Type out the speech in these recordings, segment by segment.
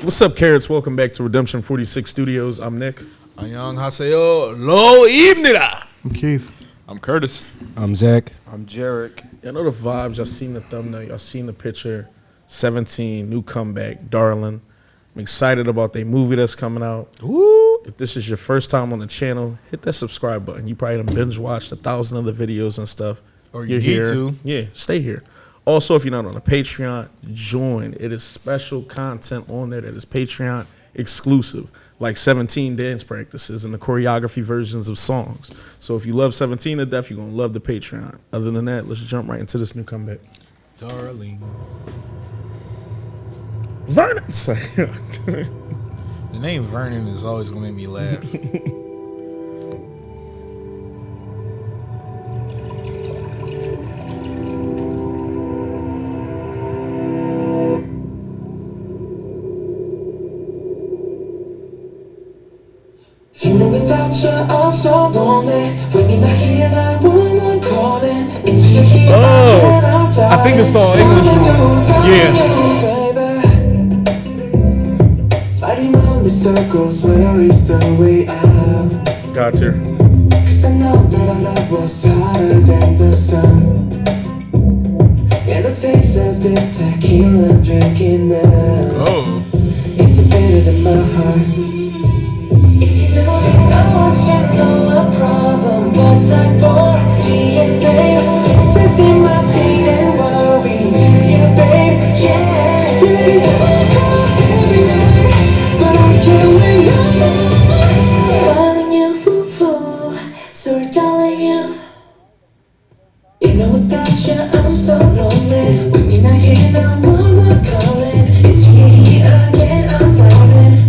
What's up, Carrots? Welcome back to Redemption 46 Studios. I'm Nick. 안녕하세요. 로입니다. I'm Keith. I'm Curtis. I'm Zach. I'm Jarek. Y'all know the vibes. Y'all seen the thumbnail. Y'all seen the picture. 17, new comeback, Darl+ing. I'm excited about their movie that's coming out. Woo! If this is your first time on the channel, hit that subscribe button. You probably done binge watched 1,000 other videos and stuff. Or You're you here. need to. Yeah, stay here. Also, if you're not on the Patreon, join. It is special content on there that is Patreon exclusive, like 17 dance practices and the choreography versions of songs. So if you love 17 to death, you're going to love the Patreon. Other than that, let's jump right into this new comeback. Darling. Vernon! The name Vernon is always going to make me laugh. You know without you I'm so lonely. When you're not here, 911 calling. Into your ear, and I'm dying. I think it's the English one. Yeah. Fighting round the circles, where is the way out? Got here. Cause I know that our love was hotter than the sun. Yeah, the taste of this tequila I'm drinking now. Oh. It's bitter than my heart. I want you to know a problem. Blood type or DNA. Says in my feet and worry. Do you, babe? Yeah. You're ready for my call every night, but I can't wait no more. Darling you, so darling you. You know without you I'm so lonely. When you're not here, now mama calling. Into your heat again, I'm darling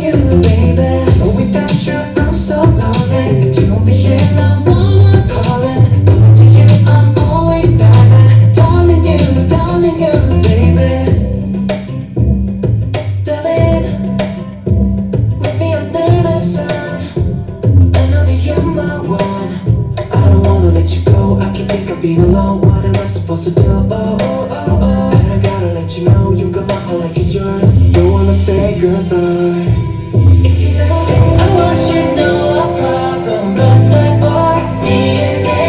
you, baby. Without you, I'm so lonely. If you won't be here, now mama calling. But to you, I'm always diving. Darling you, baby. Darling, with me under the sun. I know that you're my one. I don't wanna let you go. I can't think of being alone. What am I supposed to do? But I gotta let you know you got my heart like it's yours. Don't wanna say goodbye. I want you to know a problem, blood type or DNA.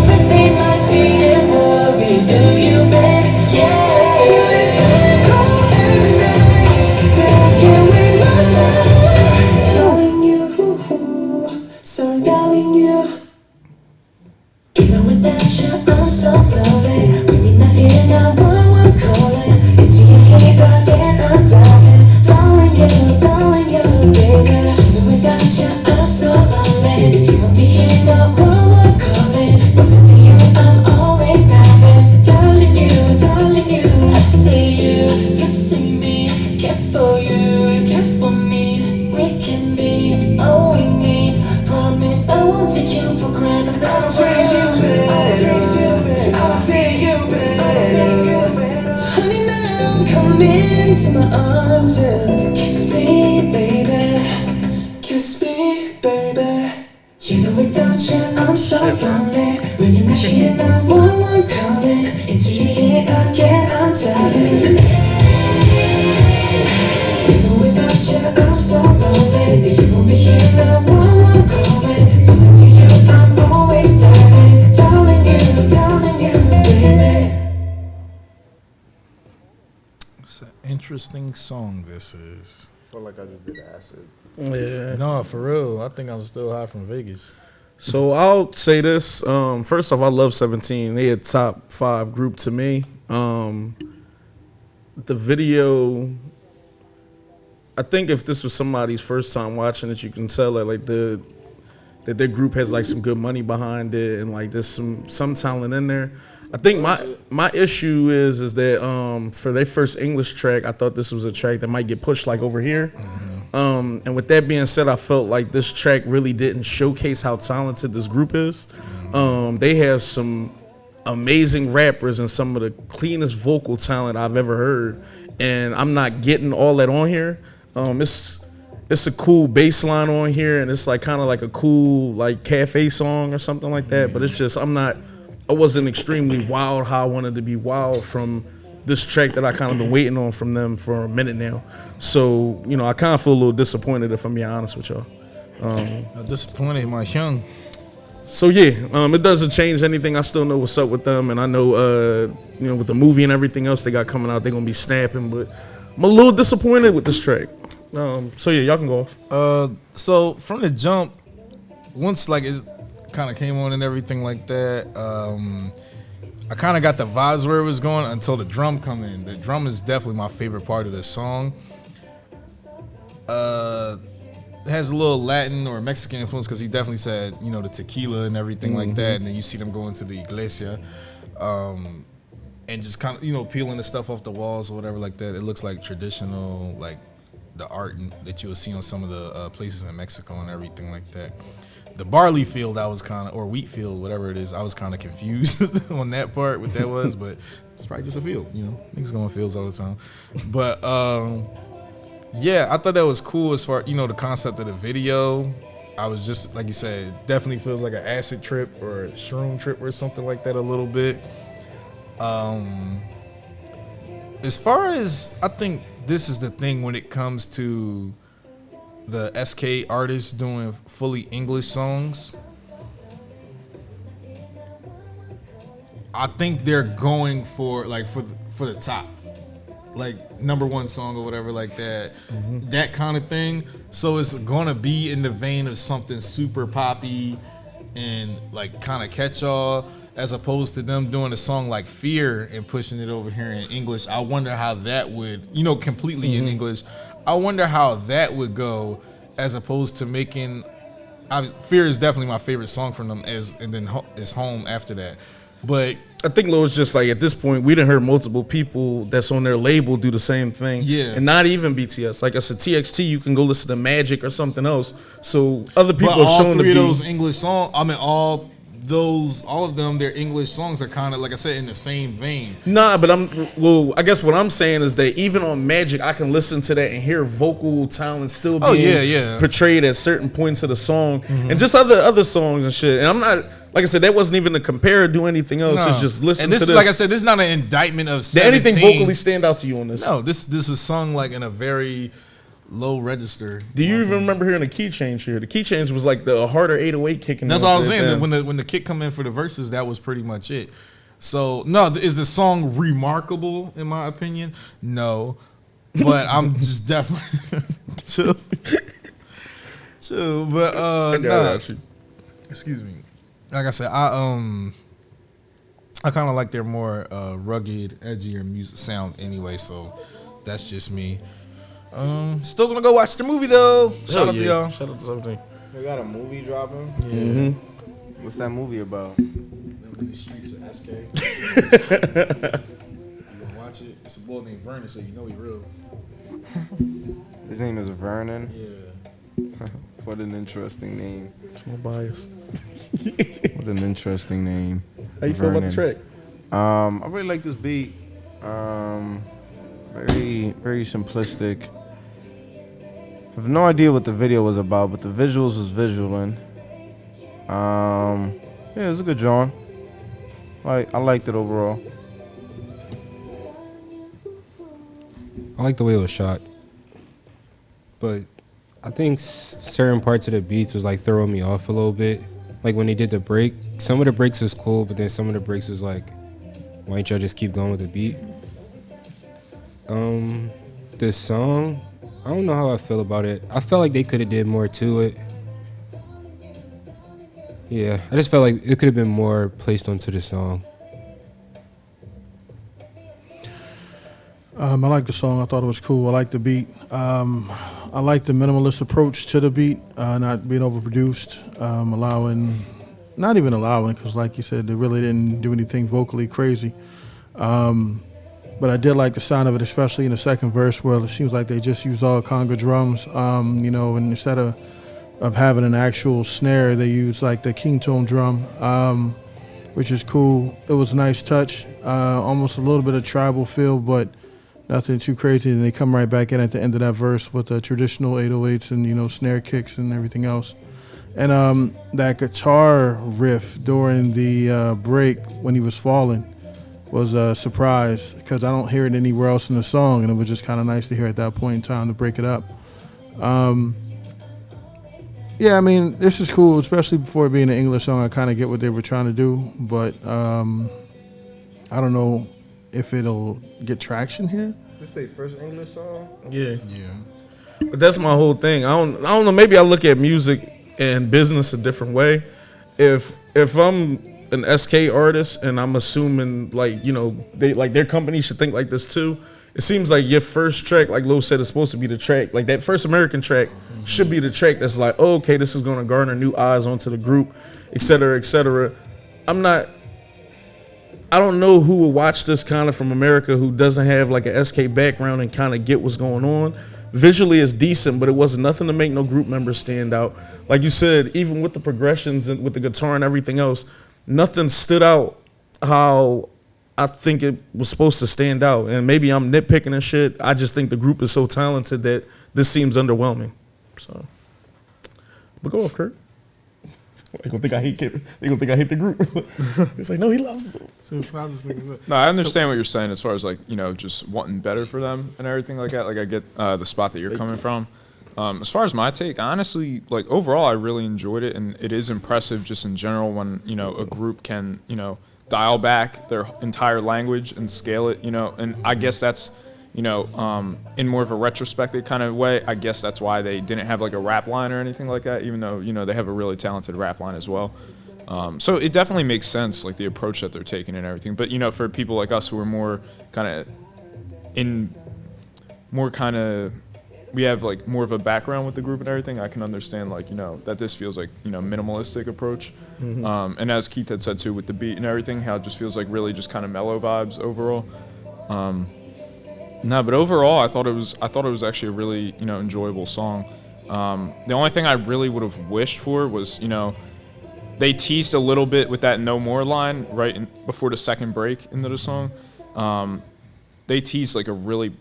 First see my feet and worry, do you, babe? Yeah. You're ready for a call every night, but I can't wait no more. Darling you, sorry darling you. You know without you I'm so lonely. When you're not here, now one calling. Into your heat again, I'm diving. Darling you, baby. Without you, I'm so lonely. If you won't be here, no one calling. But into you, I'm always diving. Darling you, I see you see me. Care for you, care for me. We can be all we need. Promise I won't take you for granted. I'll raise you better. I'll see you better. So honey, now come into my arms and kiss me, baby. Kiss me, baby. You know without you I'm so lonely. When you're not here, now one calling. Into your ear again, I'm diving. You know without you I'm so lonely. If you won't be here, now one calling. Falling to you, I'm always diving. Darling you, baby. It's an interesting song, this is. I feel like I just did acid. Yeah. No, for real. I think I'm still high from Vegas. So I'll say this. First off, I love 17. They a top 5 group to me. The video, I think if this was somebody's first time watching it, you can tell that that their group has like some good money behind it and like there's some talent in there. I think my issue is that for their first English track, I thought this was a track that might get pushed like over here. And with that being said, I felt like this track really didn't showcase how talented this group is. They have some amazing rappers and some of the cleanest vocal talent I've ever heard, and I'm not getting all that on here. It's a cool bass line on here, and it's like kind of like a cool like cafe song or something like that. But it's just I wasn't extremely wild how I wanted to be wild from this track that I kind of been waiting on from them for a minute now. So, you know, I kind of feel a little disappointed if I'm being honest with y'all. Disappointed, my young. So yeah, it doesn't change anything. I still know what's up with them, and I know, you know, with the movie and everything else they got coming out, they're gonna be snapping. But I'm a little disappointed with this track. So yeah, y'all can go off. So from the jump, once like it kind of came on and everything like that, I kind of got the vibes where it was going until the drum come in. The drum is definitely my favorite part of the song. It has a little Latin or Mexican influence because he definitely said, you know, the tequila and everything like that. And then you see them go into the iglesia and just kind of, you know, peeling the stuff off the walls or whatever like that. It looks like traditional, like the art that you would see on some of the places in Mexico and everything like that. The barley field, I was kind of, or wheat field, whatever it is, I was kind of confused on that part, what that was, but it's probably just a field, you know. Niggas go in fields all the time. But, yeah, I thought that was cool as far, you know, the concept of the video. I was just, like you said, it definitely feels like an acid trip or a shroom trip or something like that a little bit. As far as, I think this is the thing when it comes to the SK artists doing fully English songs. I think they're going for like for the top, like number one song or whatever like that, that kind of thing. So it's gonna be in the vein of something super poppy and like kind of catch all, as opposed to them doing a song like Fear and pushing it over here in English. I wonder how that would, you know, completely in English. I wonder how that would go, as opposed to making. Fear is definitely my favorite song from them, and then is Home after that. But I think Lo's just like, at this point, we done heard multiple people that's on their label do the same thing. Yeah. And not even BTS. Like I said, TXT, you can go listen to Magic or something else. So other people but have all shown to three be. of those English songs, I mean, all of them, their English songs are kind of, like I said, in the same vein. Nah, but I guess what I'm saying is that even on Magic, I can listen to that and hear vocal talent still being portrayed at certain points of the song, and just other songs and shit. And I'm not, like I said, that wasn't even to compare or do anything else. No. It's just listen and this to is, this. like I said, this is not an indictment of 17. Did anything vocally stand out to you on this? No, this was sung like in a very low register. Do you even remember hearing the key change here? The key change was like the harder 808 kicking. That's what I was saying. When the kick come in for the verses, that was pretty much it. So no, is the song remarkable in my opinion? No, but I'm just definitely chill. But nah. Excuse me. Like I said, I kind of like their more rugged, edgier music sound anyway. So that's just me. Still gonna go watch the movie though. Shout out to y'all. Shout out to something. We got a movie dropping. Yeah. What's that movie about? Them in the streets of SK. You gonna watch it? It's a boy named Vernon, so you know he real. His name is Vernon. Yeah. What an interesting name. No bias. What an interesting name. How you feel about the track? I really like this beat. Very, very simplistic. I have no idea what the video was about, but the visuals was visualing. Yeah, it was a good drawing. I liked it overall. I like the way it was shot, but I think certain parts of the beats was like throwing me off a little bit. Like when they did the break, some of the breaks was cool, but then some of the breaks was like, why don't y'all just keep going with the beat? This song, I don't know how I feel about it. I felt like they could have did more to it. Yeah, I just felt like it could have been more placed onto the song. I like the song. I thought it was cool. I like the beat. I like the minimalist approach to the beat, not being overproduced, not even allowing, because like you said, they really didn't do anything vocally crazy. But I did like the sound of it, especially in the second verse, where it seems like they just use all conga drums, and instead of having an actual snare, they use like the king tone drum, which is cool. It was a nice touch, almost a little bit of tribal feel, but nothing too crazy. And they come right back in at the end of that verse with the traditional 808s and, snare kicks and everything else. And that guitar riff during the break when he was falling was a surprise because I don't hear it anywhere else in the song, and it was just kind of nice to hear at that point in time to break it up. Yeah, I mean, this is cool, especially before it being an English song. I kind of get what they were trying to do, but I don't know if it'll get traction here. This their first English song? Yeah. But that's my whole thing. I don't know. Maybe I look at music and business a different way. If I'm an SK artist and I'm assuming their company should think like this too. It seems like your first track, like Lo said, is supposed to be the track. Like that first American track should be the track that's like, oh, okay, this is going to garner new eyes onto the group, et cetera, et cetera. I don't know who will watch this kind of from America who doesn't have like a SK background and kind of get what's going on. Visually it's decent, but it wasn't nothing to make no group members stand out. Like you said, even with the progressions and with the guitar and everything else, nothing stood out how I think it was supposed to stand out. And maybe I'm nitpicking and shit. I just think the group is so talented that this seems underwhelming. So, but go off, Kurt. They gonna think I hate Kurt. They gonna think I hate the group. It's like, no, he loves them. No, I understand what you're saying as far as like, just wanting better for them and everything like that. Like I get the spot that you're coming from. As far as my take, honestly, like overall, I really enjoyed it, and it is impressive just in general when a group can dial back their entire language and scale it. And I guess that's in more of a retrospective kind of way. I guess that's why they didn't have like a rap line or anything like that, even though they have a really talented rap line as well. So it definitely makes sense, like the approach that they're taking and everything. But for people like us who are more kind of we have like more of a background with the group and everything, I can understand like that this feels like minimalistic approach. And as Keith had said too, with the beat and everything, how it just feels like really just kind of mellow vibes overall. No, but overall, I thought it was actually a really enjoyable song. The only thing I really would have wished for was they teased a little bit with that "no more" line before the second break into the song. They teased like a really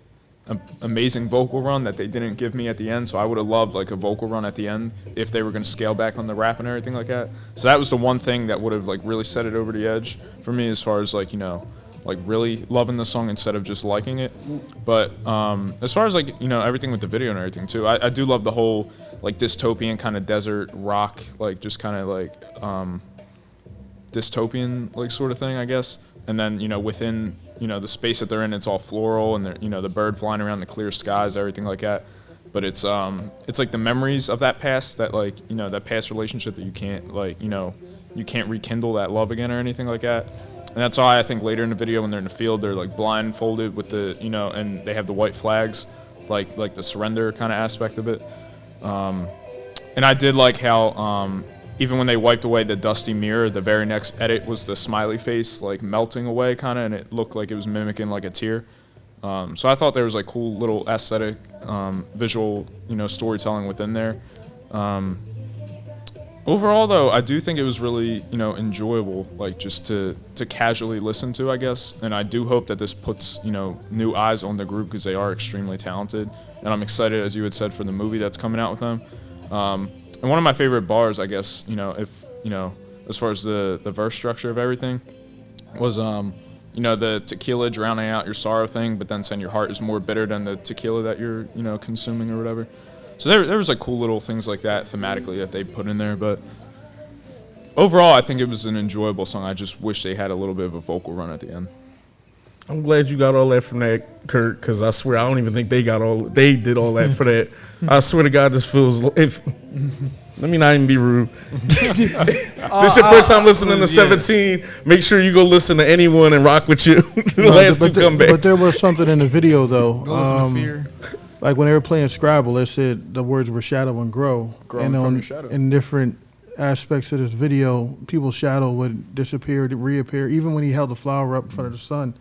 amazing vocal run that they didn't give me at the end, so I would have loved like a vocal run at the end if they were going to scale back on the rap and everything like that. So that was the one thing that would have like really set it over the edge for me as far as like like really loving the song instead of just liking it. But as far as like everything with the video and everything too, I do love the whole like dystopian kind of desert rock, like just kind of like dystopian like sort of thing, I guess. And then within the space that they're in, it's all floral, and the bird flying around, the clear skies, everything like that. But it's like the memories of that past, that like that past relationship that you can't like you can't rekindle that love again or anything like that. And that's why I think later in the video when they're in the field, they're like blindfolded with the and they have the white flags, like the surrender kind of aspect of it. And I did like how even when they wiped away the dusty mirror, the very next edit was the smiley face like melting away kind of, and it looked like it was mimicking like a tear. So I thought there was like cool little aesthetic, visual, storytelling within there. Overall, though, I do think it was really, enjoyable, like just to casually listen to, I guess. And I do hope that this puts, new eyes on the group because they are extremely talented. And I'm excited, as you had said, for the movie that's coming out with them. And one of my favorite bars, I guess, if as far as the verse structure of everything, was the tequila drowning out your sorrow thing, but then saying your heart is more bitter than the tequila that you're consuming or whatever. So there was like cool little things like that thematically that they put in there. But overall, I think it was an enjoyable song. I just wish they had a little bit of a vocal run at the end. I'm glad you got all that from that, Kurt, because I swear I don't even think they did all that for that. I swear to God, this feels. Let me not even be rude. This your first time listening to 17. Make sure you go listen to Anyone and Rock With You. The last two comebacks. But there was something in the video though. Like when they were playing Scrabble, they said the words were shadow and grow. And from your shadow. In different aspects of this video, people's shadow would disappear, reappear. Even when he held the flower up in front of the sun,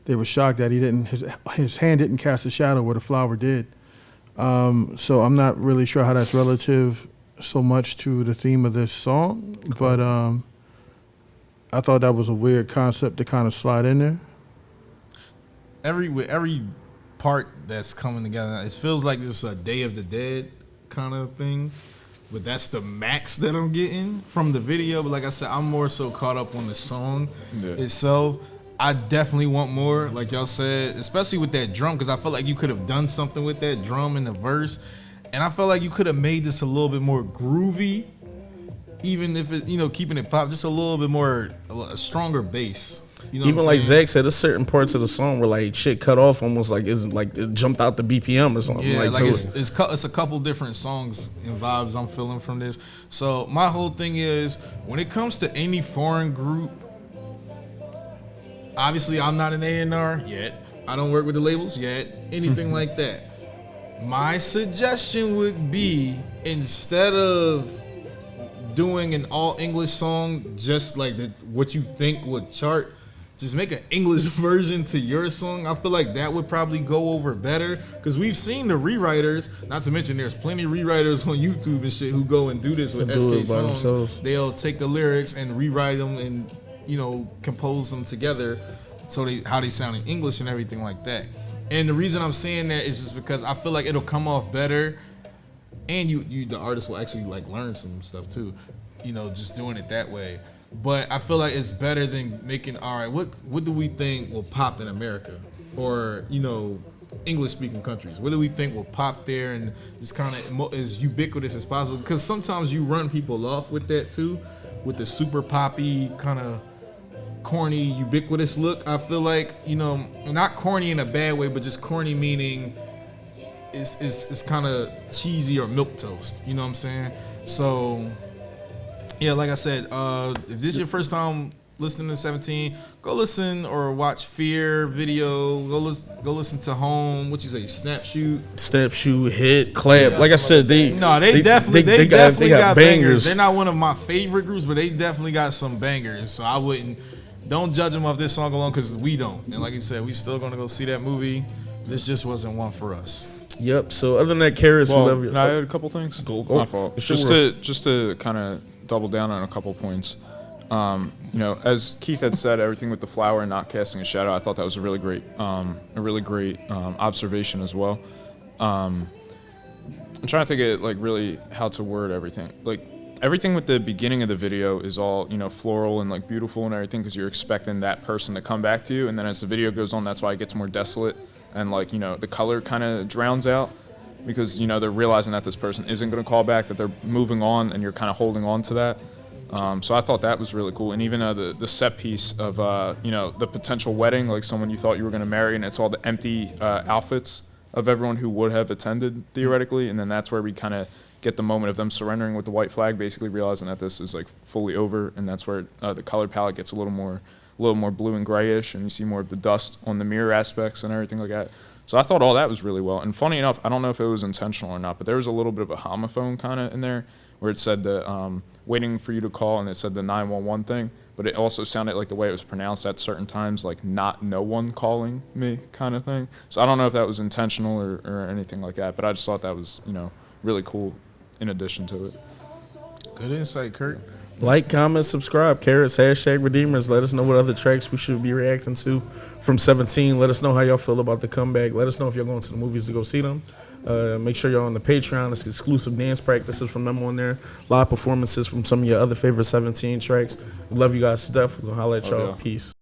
they were shocked that his hand didn't cast a shadow where the flower did. So I'm not really sure how that's relative so much to the theme of this song, but I thought that was a weird concept to kind of slide in there. Every part that's coming together, it feels like it's a Day of the Dead kind of thing, but that's the max that I'm getting from the video. But like I said, I'm more so caught up on the song itself. I definitely want more, like y'all said, especially with that drum, because I feel like you could have done something with that drum in the verse, and I felt like you could have made this a little bit more groovy, even if it, keeping it pop, just a little bit more, a stronger bass. You know Even like Zach said, there's certain parts of the song where like shit cut off almost like it jumped out the BPM or something. Yeah, like so it's a couple different songs and vibes I'm feeling from this. So my whole thing is, when it comes to any foreign group, obviously I'm not an A&R yet. I don't work with the labels yet. Anything like that. My suggestion would be, instead of doing an all English song, just like what you think would chart, just make an English version to your song. I feel like that would probably go over better, because we've seen the rewriters, not to mention there's plenty of rewriters on YouTube and shit who go and do this with SK songs. They'll take the lyrics and rewrite them and compose them together so how they sound in English and everything like that. And the reason I'm saying that is just because I feel like it'll come off better, and the artist will actually like learn some stuff too, just doing it that way. But I feel like it's better than making, all right, what do we think will pop in America, or English speaking countries? What do we think will pop there and just kind of as ubiquitous as possible? Because sometimes you run people off with that too, with the super poppy kind of corny ubiquitous look. I feel like not corny in a bad way, but just corny meaning it's kind of cheesy or milquetoast. You know what I'm saying? So yeah, like I said, if this is your first time listening to 17, go listen or watch Fear video. Go listen to Home. What you say? Snap Shoot, Hit, Clap. Yeah, like I said, they definitely got bangers. They're not one of my favorite groups, but they definitely got some bangers. So don't judge them off this song alone, because we don't. And like you said, we still gonna go see that movie. This just wasn't one for us. Yep. So other than that, Karis, I had a couple things. My fault. Sure. Just to kind of double down on a couple points. As Keith had said, everything with the flower and not casting a shadow, I thought that was a really great observation as well. I'm trying to think of like really how to word everything. Like everything with the beginning of the video is all floral and like beautiful and everything, because you're expecting that person to come back to you, and then as the video goes on, that's why it gets more desolate, and like the color kind of drowns out, because they're realizing that this person isn't going to call back, that they're moving on, and you're kind of holding on to that. So I thought that was really cool. And even the set piece of the potential wedding, like someone you thought you were going to marry, and it's all the empty outfits of everyone who would have attended theoretically, and then that's where we kind of get the moment of them surrendering with the white flag, basically realizing that this is like fully over, and that's where the color palette gets a little more blue and grayish, and you see more of the dust on the mirror aspects and everything like that. So I thought all that was really well. And funny enough, I don't know if it was intentional or not, but there was a little bit of a homophone kind of in there, where it said the waiting for you to call, and it said the 911 thing, but it also sounded like the way it was pronounced at certain times, like not no one calling me kind of thing. So I don't know if that was intentional or anything like that, but I just thought that was really cool in addition to it. Good insight, Kurt. Like, comment, subscribe. Karis, #Redeemers. Let us know what other tracks we should be reacting to from 17. Let us know how y'all feel about the comeback. Let us know if you're going to the movies to go see them. Make sure you're on the Patreon. It's exclusive dance practices from them on there. Live performances from some of your other favorite 17 tracks. Love you guys, Steph. We're going to holler at y'all. Yeah. Peace.